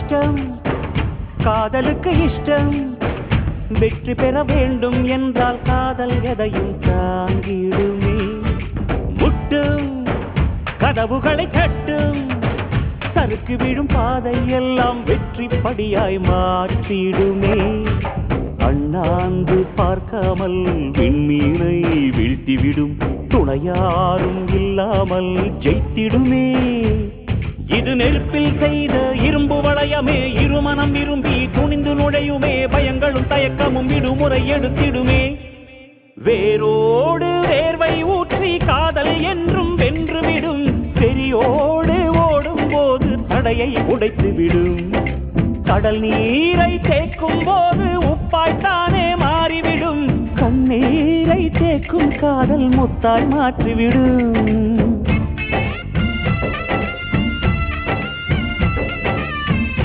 கஷ்டம் காதலுக்கு இஷ்டம் வெற்றி பெற வேண்டும் என்றால் காதல் எதையும் தாங்கிடுமே முட்டும் கதவுகளை தட்டும் சறுக்கு விழும் பாதை எல்லாம் வெற்றி படியாய் மாற்றிடுமே அண்ணாந்து பார்க்காமல் விண்மீனை வீழ்த்திவிடும் துணையாரும் இல்லாமல் ஜெயித்திடுமே இது நெருப்பில் செய்த இரும்பு வளையமே இருமனம் விரும்பி துணிந்து நுழையுமே பயங்களும் தயக்கமும் விடுமுறை எடுத்திடுமே வேரோடு வேர்வை ஊற்றி காதல் என்றும் வென்றுவிடும் பெரியோடு ஓடும் போது தடையை உடைத்துவிடும் கடல் நீரை தேக்கும் போது உப்பாய்த்தானே மாறிவிடும் கண்ணீரை தேக்கும் காதல் முத்தாய் மாற்றிவிடும்